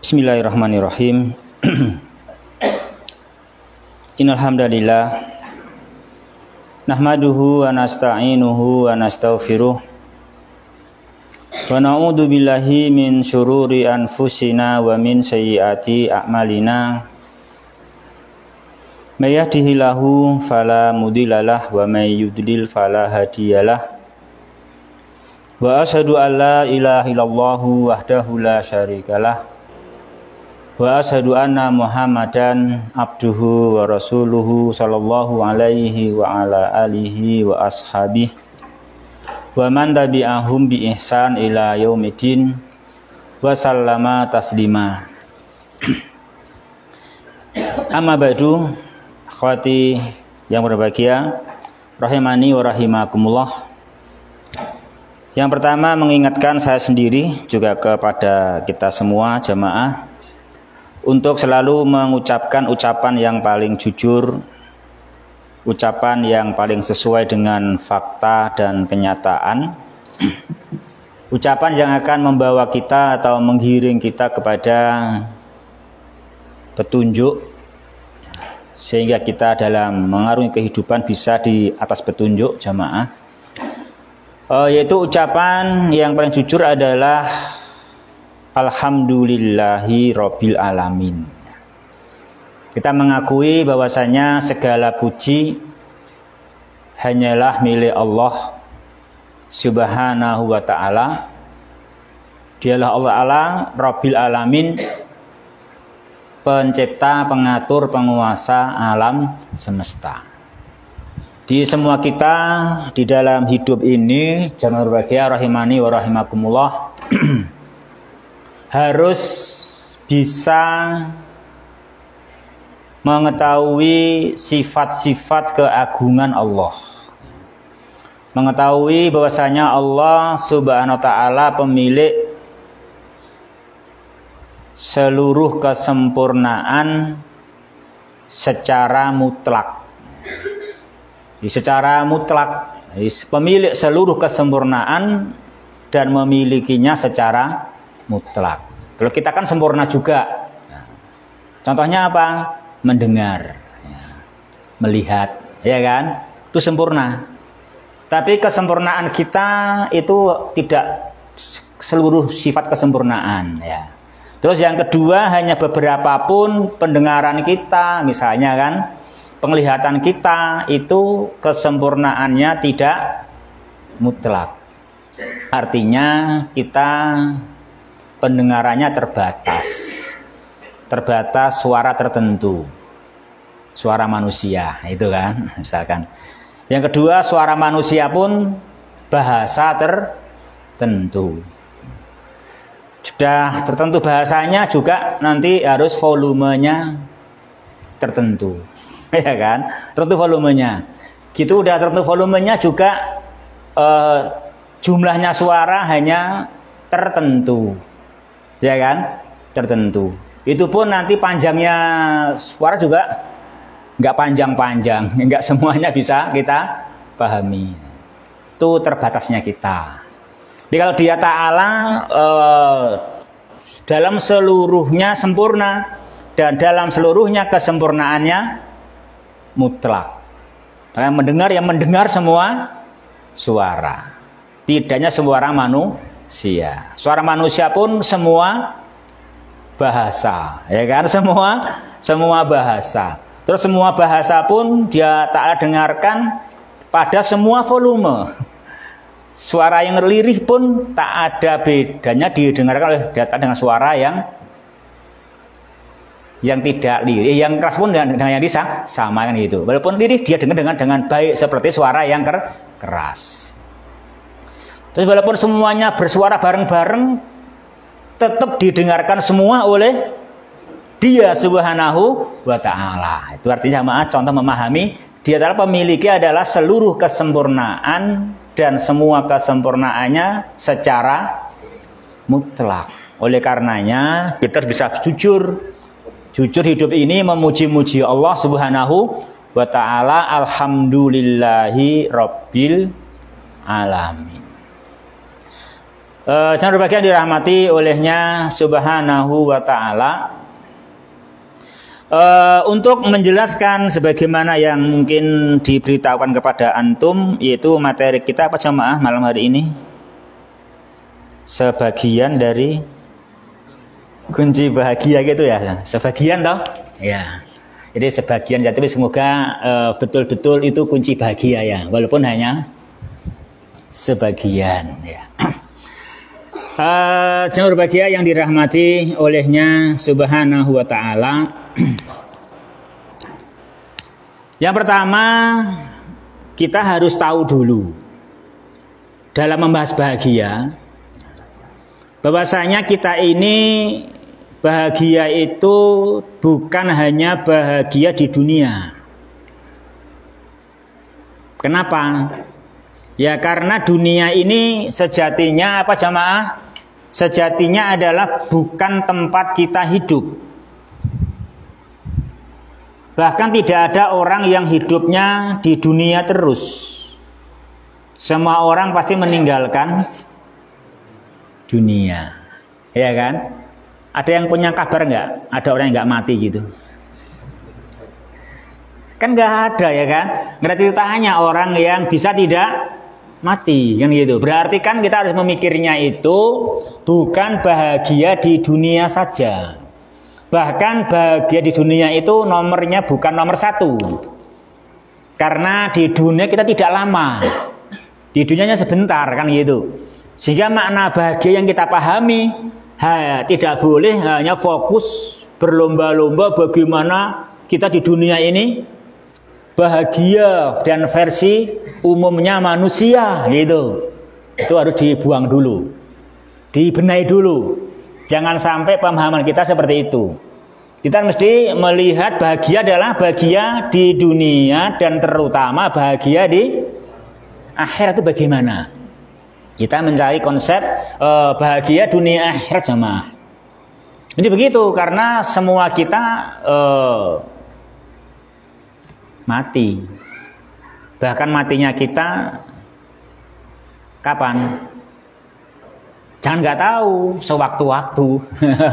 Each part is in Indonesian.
Bismillahirrahmanirrahim. Innal hamdalillah nahmaduhu wa nasta'inuhu wa nastaghfiruh wa na'udzu billahi min syururi anfusina wa min sayyiati a'malina. May yahdihillahu fala mudhillalah wa may yudlil fala hadiyalah. Wa asyhadu an la ilaha illallah wahdahu la syarikalah. Wa asyhadu anna Muhammadan abduhu wa rasuluhu sallallahu alaihi wa ala alihi wa ashabihi wa man tabi'ahum bi ihsan ila yaumiddin wa sallama taslima. Amma ba'du, akhwati yang berbahagia, rahimani wa rahimakumullah. Yang pertama, mengingatkan saya sendiri juga kepada kita semua jamaah untuk selalu mengucapkan ucapan yang paling jujur, ucapan yang paling sesuai dengan fakta dan kenyataan, ucapan yang akan membawa kita atau menggiring kita kepada petunjuk, sehingga kita dalam mengarungi kehidupan bisa di atas petunjuk jamaah. Yaitu ucapan yang paling jujur adalah Alhamdulillahi Rabbil Alamin. Kita mengakui bahwasanya segala puji hanyalah milik Allah Subhanahu wa ta'ala. Dialah Allah Rabbil Alamin, pencipta, pengatur, penguasa alam semesta. Di semua kita di dalam hidup ini, jamaah berbahagia rahimani wa rahimakumullah, harus bisa mengetahui sifat-sifat keagungan Allah. Mengetahui bahwasanya Allah Subhanahu wa ta'ala pemilik seluruh kesempurnaan secara mutlak. Secara mutlak, pemilik seluruh kesempurnaan dan memilikinya secara mutlak. Kalau kita kan sempurna juga. Contohnya apa? Mendengar, melihat, ya kan? Itu sempurna. Tapi kesempurnaan kita itu tidak seluruh sifat kesempurnaan, ya. Terus yang kedua, hanya beberapa pun pendengaran kita, misalnya kan, penglihatan kita itu kesempurnaannya tidak mutlak. Artinya kita pendengarannya terbatas suara tertentu, suara manusia itu kan, misalkan. Yang kedua, suara manusia pun bahasa tertentu. Sudah tertentu bahasanya juga nanti harus volumenya tertentu, ya kan? Tertentu volumenya. Gitu udah tertentu volumenya juga jumlahnya suara hanya tertentu. Ya kan, tertentu. Itu pun nanti panjangnya suara juga nggak panjang-panjang, nggak semuanya bisa kita pahami. Itu terbatasnya kita. Jadi kalau Dia Ta'ala dalam seluruhnya sempurna dan dalam seluruhnya kesempurnaannya mutlak. Mendengar yang mendengar semua suara, tidaknya suara manusia. Suara manusia pun semua bahasa, ya kan? Semua bahasa. Terus semua bahasa pun Dia Ta'ala dengarkan pada semua volume. Suara yang lirih pun tak ada bedanya didengarkan oleh Dia Ta'ala dengan suara yang tidak lirih. Yang keras pun dengan yang sama kan gitu. Walaupun lirih dia dengar dengan baik seperti suara yang keras. Terus walaupun semuanya bersuara bareng-bareng, tetap didengarkan semua oleh Dia Subhanahu wa ta'ala. Itu artinya jamaah contoh memahami Dia Ta'ala pemiliki adalah seluruh kesempurnaan dan semua kesempurnaannya secara mutlak. Oleh karenanya kita bisa jujur hidup ini memuji-muji Allah Subhanahu wa ta'ala. Alhamdulillahi Rabbil Alamin. Jangan berbahagia dirahmati olehnya Subhanahu wa ta'ala. Untuk menjelaskan sebagaimana yang mungkin diberitahukan kepada antum, yaitu materi kita apa jamaah malam hari ini, sebagian dari kunci bahagia gitu ya, sebagian toh ya, jadi sebagian ya, tapi semoga betul-betul itu kunci bahagia ya, walaupun hanya sebagian ya. Jangan berbahagia yang dirahmati olehnya Subhanahu wa ta'ala. Yang pertama, kita harus tahu dulu dalam membahas bahagia, bahwasanya kita ini bahagia itu bukan hanya bahagia di dunia. Kenapa? Ya karena dunia ini sejatinya apa jamaah? Sejatinya adalah bukan tempat kita hidup. Bahkan tidak ada orang yang hidupnya di dunia terus. Semua orang pasti meninggalkan dunia, ya kan? Ada yang punya kabar nggak? Ada orang yang nggak mati gitu? Kan nggak ada ya kan? Nggak ada ceritanya orang yang bisa tidak mati kan gitu. Berarti kan kita harus memikirnya itu bukan bahagia di dunia saja. Bahkan bahagia di dunia itu nomornya bukan nomor satu. Karena di dunia kita tidak lama. Di dunianya sebentar kan gitu. Sehingga makna bahagia yang kita pahami tidak boleh hanya fokus berlomba-lomba bagaimana kita di dunia ini bahagia dan versi umumnya manusia gitu. Itu harus dibuang dulu, dibenahi dulu. Jangan sampai pemahaman kita seperti itu. Kita mesti melihat bahagia adalah bahagia di dunia dan terutama bahagia di akhirat itu bagaimana. Kita mencari konsep bahagia dunia akhirat jamaah. Jadi begitu karena semua kita mati. Bahkan matinya kita kapan? Jangan nggak tahu, sewaktu-waktu,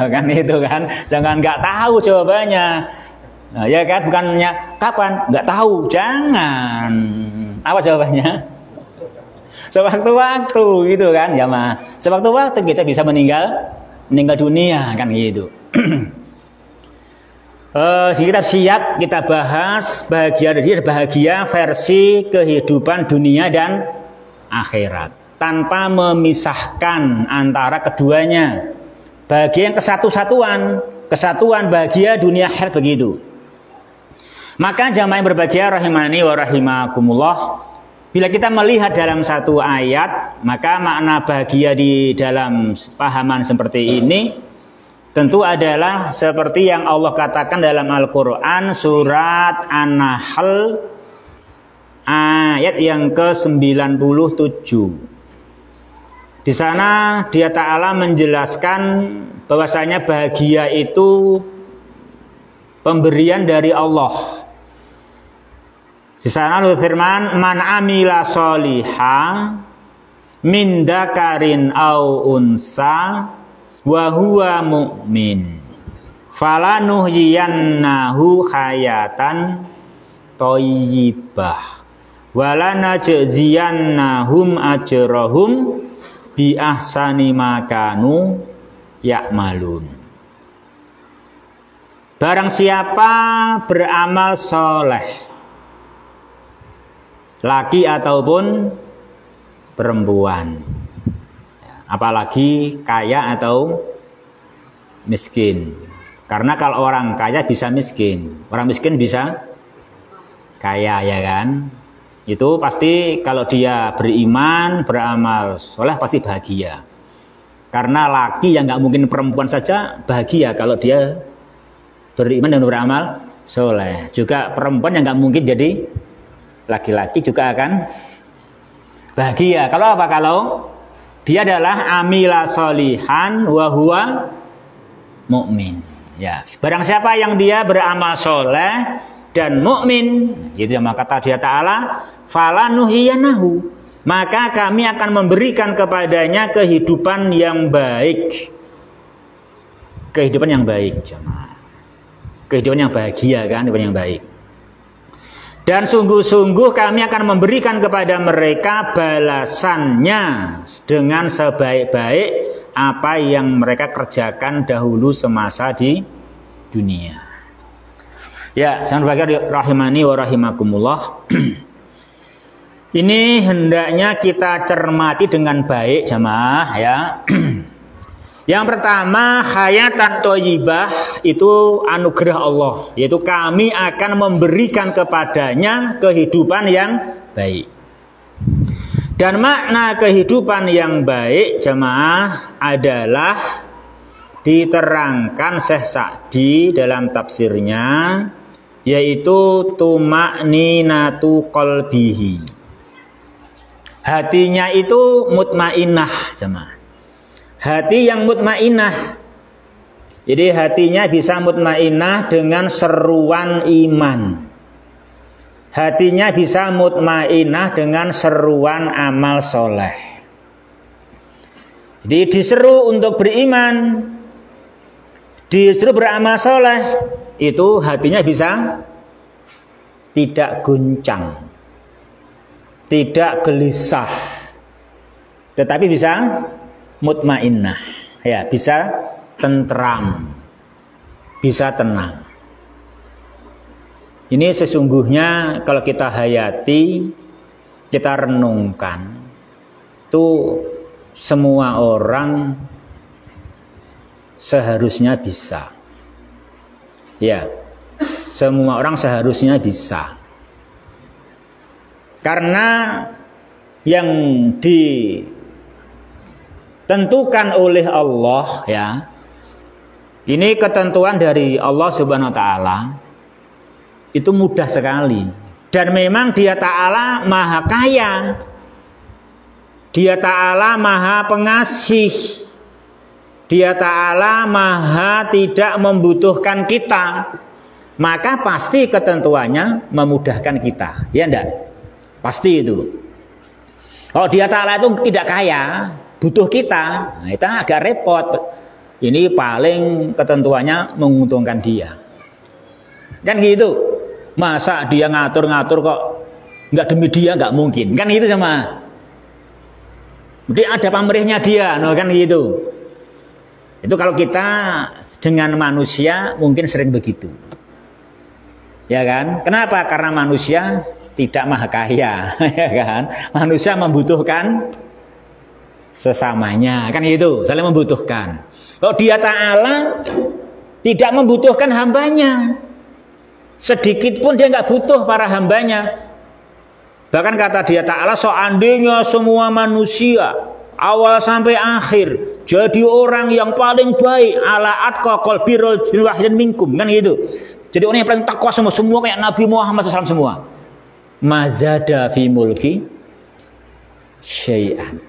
kan itu kan. Jangan nggak tahu jawabannya, nah, ya kan? Bukannya kapan? Nggak tahu, jangan. Apa jawabannya? Sewaktu-waktu, gitu kan, jamaah. Sewaktu-waktu kita bisa meninggal dunia, kan gitu. Kita siap kita bahas bahagia versi kehidupan dunia dan akhirat. Tanpa memisahkan antara keduanya. Bahagia yang kesatuan bahagia dunia akhirat begitu. Maka jamaah yang berbahagia rahimani wa rahimakumullah, bila kita melihat dalam satu ayat, maka makna bahagia di dalam pahaman seperti ini tentu adalah seperti yang Allah katakan dalam Al-Quran surat An-Nahl ayat yang ke-97. Di sana Dia Ta'ala menjelaskan bahwasanya bahagia itu pemberian dari Allah. Di sana Allah firman, "Man amila sholiha min dzakarin au unsa wa huwa mu'min falanuhyiyannahu hayatan thayyibah wa lanajziyannahum ajrahum bi ahsani makanu ya'malun." Barang siapa beramal soleh, laki ataupun perempuan, apalagi kaya atau miskin. Karena kalau orang kaya bisa miskin, orang miskin bisa kaya, ya kan? Itu pasti kalau dia beriman, beramal soleh pasti bahagia. Karena laki yang nggak mungkin perempuan saja bahagia kalau dia beriman dan beramal soleh. Juga perempuan yang nggak mungkin jadi laki-laki juga akan bahagia. Kalau apa? Kalau dia adalah amila solihan wa huwa mu'min. Ya, barang siapa yang dia beramal soleh dan mukmin, itu yang kata Dia Ta'ala, falanuhiyanahu, maka kami akan memberikan kepadanya kehidupan yang baik. Kehidupan yang baik, jemaah. Kehidupan yang bahagia kan, kehidupan yang baik. Dan sungguh-sungguh kami akan memberikan kepada mereka balasannya dengan sebaik-baik apa yang mereka kerjakan dahulu semasa di dunia. Ya, sangat bahagia rahimani wa rahimakumullah. Ini hendaknya kita cermati dengan baik, jemaah ya. Yang pertama, hayatan thayyibah itu anugerah Allah, yaitu kami akan memberikan kepadanya kehidupan yang baik. Dan makna kehidupan yang baik, jemaah, adalah diterangkan Syekh Sa'di dalam tafsirnya, yaitu tuma'ninatu qalbihi. Hatinya itu mutmainnah, jemaah. Hati yang mutmainnah. Jadi hatinya bisa mutmainnah dengan seruan iman. Hatinya bisa mutmainnah dengan seruan amal soleh. Jadi diseru untuk beriman, disuruh beramal soleh, itu hatinya bisa tidak guncang, tidak gelisah, tetapi bisa mutmainnah, ya, bisa tentram, bisa tenang. Ini sesungguhnya kalau kita hayati, kita renungkan, itu semua orang seharusnya bisa. Ya, semua orang seharusnya bisa. Karena yang ditentukan oleh Allah, ya, ini ketentuan dari Allah Subhanahu wa Ta'ala, itu mudah sekali. Dan memang Dia Ta'ala maha kaya, Dia Ta'ala maha pengasih, Dia Ta'ala maha tidak membutuhkan kita. Maka pasti ketentuannya memudahkan kita, ya enggak? Pasti itu. Kalau Dia Ta'ala itu tidak kaya, butuh kita, nah, itu agak repot. Ini paling ketentuannya menguntungkan Dia. Kan gitu. Masa Dia ngatur-ngatur kok nggak demi Dia, nggak mungkin. Kan gitu sama. Jadi ada pamrihnya Dia, no, kan gitu. Itu kalau kita dengan manusia mungkin sering begitu. Ya kan? Kenapa? Karena manusia tidak maha kaya, ya kan? Manusia membutuhkan sesamanya, kan gitu, saling membutuhkan. Kalau Dia Ta'ala tidak membutuhkan hambanya, sedikit pun Dia nggak butuh para hambanya. Bahkan kata Dia Ta'ala, seandainya semua manusia awal sampai akhir jadi orang yang paling baik, ala atqa qalbi rajulin wahidin minkum, kan gitu. Jadi orang yang paling takwa semua kayak Nabi Muhammad SAW semua. Mazada fi mulki syai'an.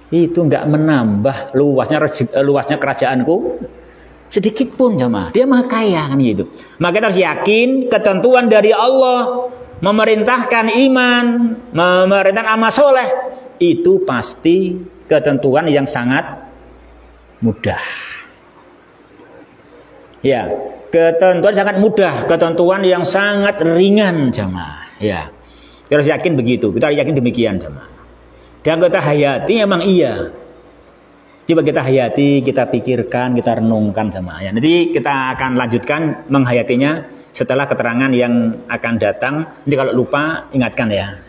Itu enggak menambah luasnya kerajaanku sedikit pun, jemaah. Dia maha kaya, kan gitu. Maka kita harus yakin ketentuan dari Allah memerintahkan iman, memerintahkan amal soleh, itu pasti ketentuan yang sangat mudah. Ya, ketentuan sangat mudah, ketentuan yang sangat ringan, jemaah. Ya, kita harus yakin begitu. Kita harus yakin demikian, jemaah. Dan kita hayati memang iya. Coba kita hayati, kita pikirkan, kita renungkan, jemaah. Ya, nanti kita akan lanjutkan menghayatinya setelah keterangan yang akan datang. Nanti kalau lupa ingatkan ya.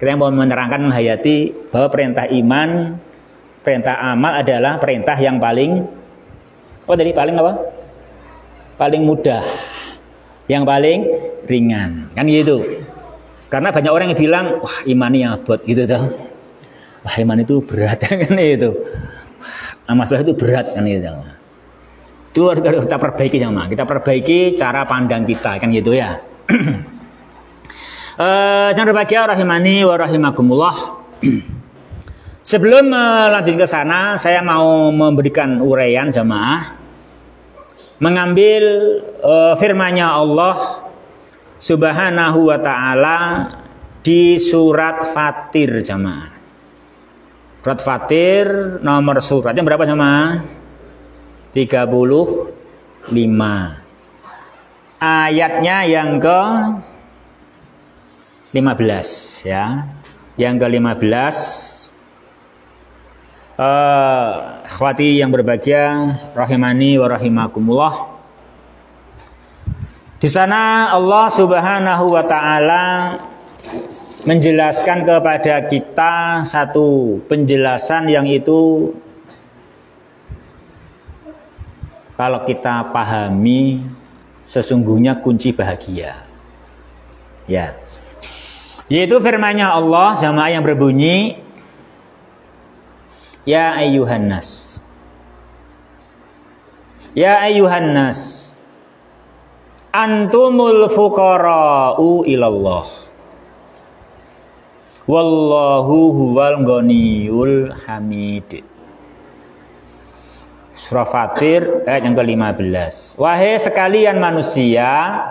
Kita mau menerangkan menghayati bahwa perintah iman, perintah amal adalah perintah yang paling paling apa? Paling mudah, yang paling ringan, kan gitu. Karena banyak orang yang bilang, wah iman ini abot gitu toh. Wah iman itu berat, kan itu. Amal soleh itu berat, kan gitu. Itu harus kita perbaiki, jemaah. Kita perbaiki cara pandang kita, kan gitu ya. Jangan berbahagia rahimani wa rahimakumullah. Sebelum lanjut ke sana, saya mau memberikan uraian, jemaah. Mengambil firman-Nya Allah Subhanahu wa Ta'ala di surat Fatir jamaah. Surat Fatir nomor suratnya berapa jamaah? 35. Ayatnya yang ke 15 ya. Yang ke 15. Akhwati yang berbahagia rahimani wa rahimakumullah. Di sana Allah Subhanahu wa taala menjelaskan kepada kita satu penjelasan yang itu kalau kita pahami sesungguhnya kunci bahagia. Ya. Yaitu firman-Nya Allah jamaah yang berbunyi Ya ayyuhan nas. Ya ayyuhan nas. Antumul fuqara'u ilallah. Wallahu huwal ghaniyul hamid. Surah Fatir ayat yang ke-15. Wahai sekalian manusia,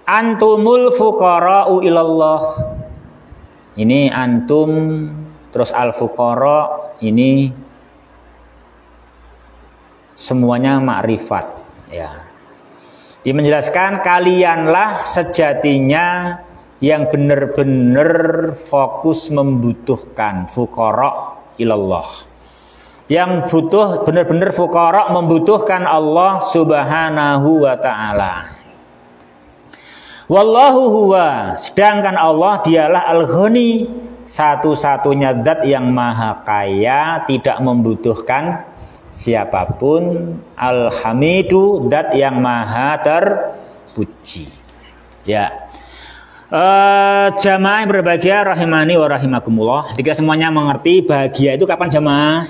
antumul fuqara'u ilallah. Ini antum terus al-fuqara ini semuanya makrifat ya. Dia menjelaskan kalianlah sejatinya yang benar-benar fokus membutuhkan fuqara ilallah. Yang butuh benar-benar fuqara membutuhkan Allah Subhanahu wa taala. Wallahu huwa, sedangkan Allah dialah al-ghani, satu-satunya zat yang maha kaya, tidak membutuhkan siapapun, al-hamidu, zat yang maha terpuji. Ya. Jamaah yang berbahagia rahimani wa rahimakumullah. Jika semuanya mengerti bahagia itu kapan jamaah?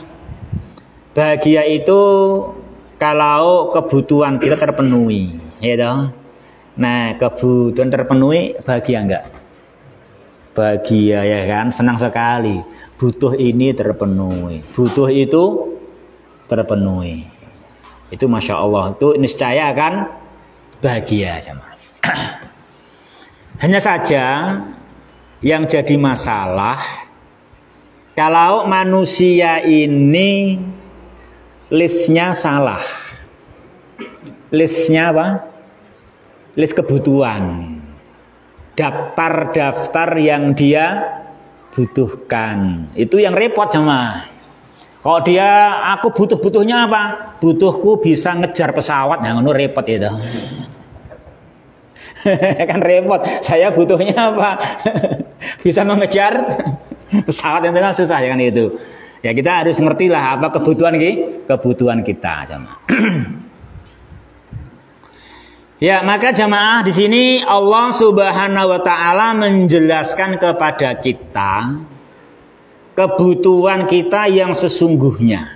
Bahagia itu kalau kebutuhan kita terpenuhi, ya toh? Nah, kebutuhan terpenuhi bahagia enggak? Bahagia ya kan, senang sekali. Butuh ini terpenuhi, butuh itu terpenuhi. Itu masya Allah, itu niscaya akan bahagia jamaah. Hanya saja yang jadi masalah kalau manusia ini listnya salah. Listnya apa? List kebutuhan. Daftar-daftar yang dia butuhkan. Itu yang repot jemaah. Kalau dia aku butuhnya apa? Butuhku bisa ngejar pesawat, yang ngono repot itu. Kan repot. Saya butuhnya apa? Bisa mengejar pesawat, itu kan susah ya kan itu. Ya kita harus ngerti lah apa kebutuhan kita jemaah. Ya, maka jamaah di sini Allah Subhanahu wa taala menjelaskan kepada kita kebutuhan kita yang sesungguhnya.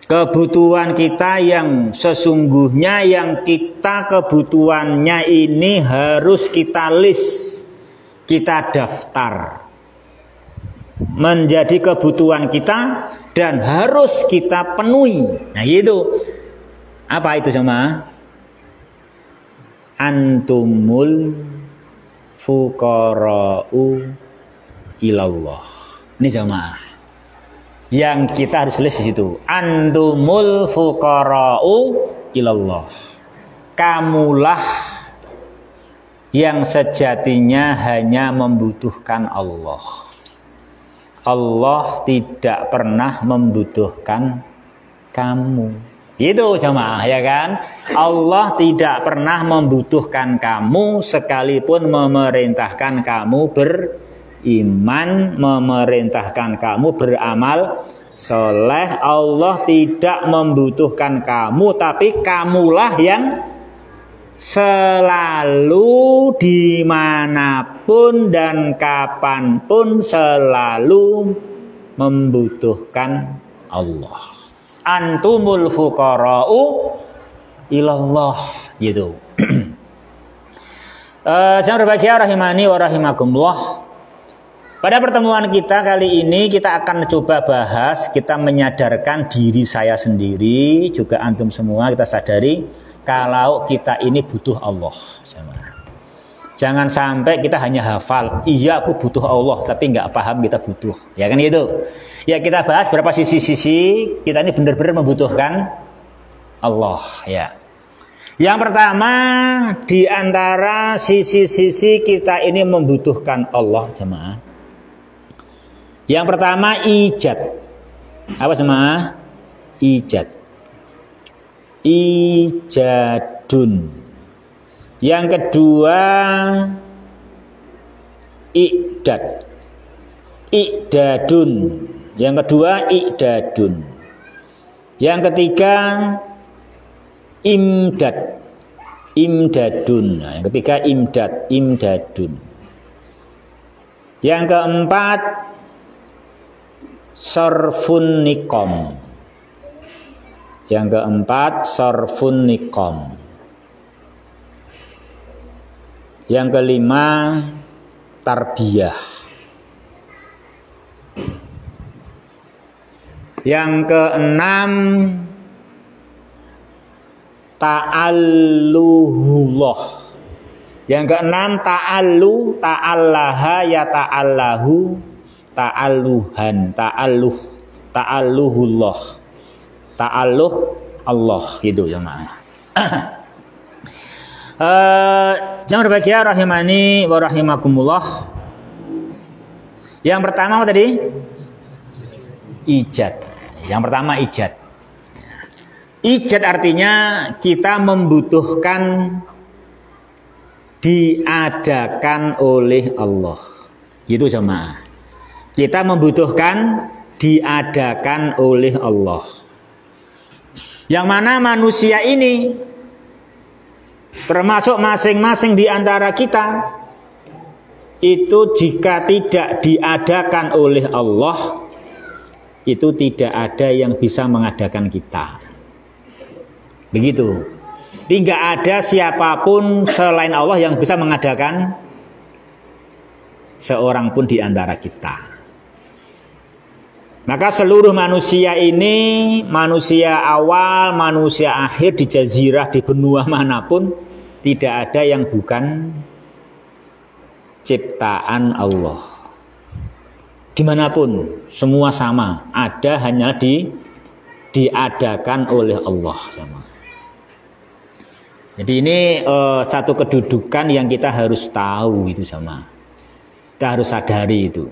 Kebutuhan kita yang sesungguhnya yang kita kebutuhannya ini harus kita list, kita daftar. Menjadi kebutuhan kita dan harus kita penuhi. Nah, gitu. Apa itu jemaah? Antumul fuqara'u ilallah. Ini jamaah yang kita harus list di situ. Antumul fuqara'u ilallah. Kamulah yang sejatinya hanya membutuhkan Allah. Allah tidak pernah membutuhkan kamu. Itu jemaah ya kan. Allah tidak pernah membutuhkan kamu sekalipun memerintahkan kamu beriman, memerintahkan kamu beramal soleh. Allah tidak membutuhkan kamu, tapi kamulah yang selalu dimanapun dan kapanpun selalu membutuhkan Allah. Antumul fuqara'u ilallah gitu. Jangan berbahagia rahimani wa rahimakumullah. Pada pertemuan kita kali ini kita akan coba bahas, kita menyadarkan diri saya sendiri, juga antum semua kita sadari kalau kita ini butuh Allah. Jangan sampai kita hanya hafal, iya aku butuh Allah, tapi nggak paham kita butuh. Ya kan gitu. Ya kita bahas berapa sisi-sisi kita ini benar-benar membutuhkan Allah. Ya. Yang pertama, di antara sisi-sisi kita ini membutuhkan Allah, jemaah. Yang pertama, ijad. Apa jemaah? Ijad. Ijadun. Yang kedua, i'dad. I'dadun. Yang kedua, i'dadun. Yang ketiga, imdad. Imdadun. Nah, yang ketiga, imdad. Imdadun. Yang keempat, sorfun nikom. Yang keempat, sorfun nikom. Yang kelima, tarbiyah. Yang keenam, ta'alluhullah. Yang keenam, ta'allaha ya ta'allahu, ta'alluhan, ta'alluhullah. Ta'alluh Allah gitu jemaah. Jamaah berbahagia rahimani wa rahimakumullah. Yang pertama apa tadi? Ijad. Yang pertama ijad. Ijad artinya kita membutuhkan diadakan oleh Allah. Gitu jemaah. Kita membutuhkan diadakan oleh Allah. Yang mana manusia ini termasuk masing-masing di antara kita itu jika tidak diadakan oleh Allah, itu tidak ada yang bisa mengadakan kita. Begitu. Tidak ada siapapun selain Allah yang bisa mengadakan seorang pun di antara kita. Maka seluruh manusia ini, manusia awal, manusia akhir di jazirah, di benua manapun, tidak ada yang bukan ciptaan Allah. Dimanapun, semua sama. Ada hanya diadakan oleh Allah. Jadi ini satu kedudukan yang kita harus tahu itu sama. Kita harus sadari itu.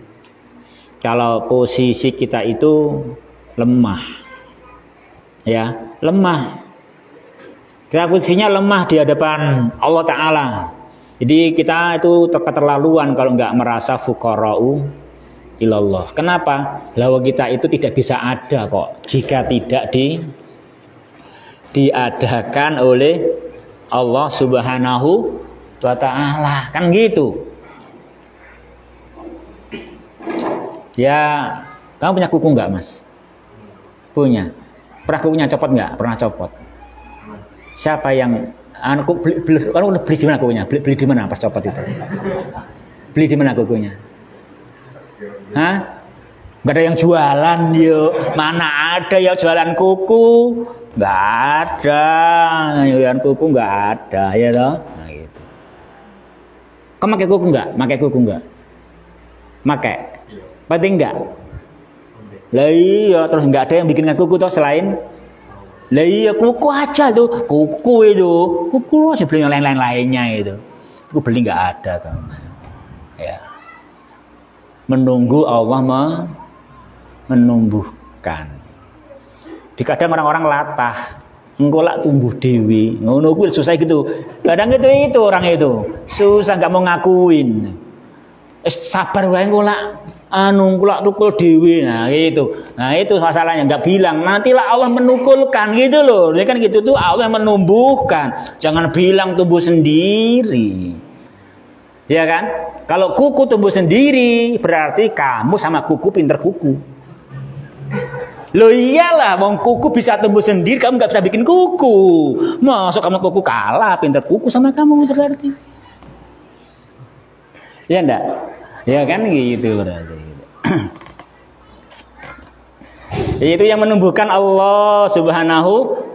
Kalau posisi kita itu lemah, ya lemah. Kita posisinya lemah di hadapan Allah Ta'ala. Jadi kita itu keterlaluan kalau nggak merasa fuqara'u ilallah. Kenapa? Bahwa kita itu tidak bisa ada kok jika tidak diadakan oleh Allah Subhanahu wa Ta'ala. Kan gitu. Ya, kamu punya kuku nggak, Mas? Punya. Pernah kukunya copot nggak? Pernah copot. Siapa yang beli di mana kukunya? Beli di mana pas copot itu? Beli di mana kukunya? Hah? Nggak ada yang jualan, yuk. Mana ada yang jualan kuku? Nggak ada. Jualan kuku nggak ada, ya toh? Nah, gitu. Kamu pakai kuku nggak? Pakai kuku nggak? Pakai. Penting enggak? Lah iya, terus enggak ada yang bikin kuku toh selain. Lah iya, kuku aja tuh, kuku itu. Kuku aja beli yang lain-lainnya itu. Itu beli enggak ada kan. Ya. Menunggu Allah menumbuhkan. Kadang orang-orang latah, engko lak tumbuh dewi. Ngono kuwi susah gitu. Kadang itu orang itu. Susah enggak mau ngakuin. Sabar wae engko lak kulak tukul dewi. Nah gitu. Nah itu masalahnya, nggak bilang nantilah Allah menukulkan gitu loh. Ya kan gitu tuh, Allah menumbuhkan. Jangan bilang tumbuh sendiri. Ya kan? Kalau kuku tumbuh sendiri berarti kamu sama kuku pinter kuku. Loh iyalah, wong kuku bisa tumbuh sendiri, kamu nggak bisa bikin kuku. Masuk kamu kuku kalah, pinter kuku sama kamu berarti. Ya enggak? Ya kan gitu berarti. Itu yang menumbuhkan Allah Subhanahu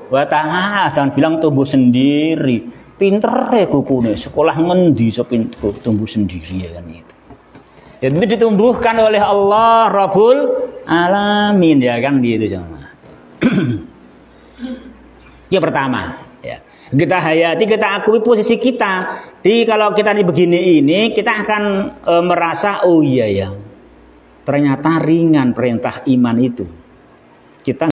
wa Ta'ala. Jangan bilang tumbuh sendiri. pinter ya kukune, sekolah ngendi sepinter tumbuh sendiri ya kan itu. Itu ditumbuhkan oleh Allah Rabbul Alamin ya kan gitu sama. Yang pertama, ya. Kita hayati, kita akui posisi kita. Jadi kalau kita begini ini, kita akan merasa oh iya ya, ternyata ringan perintah iman itu. Kita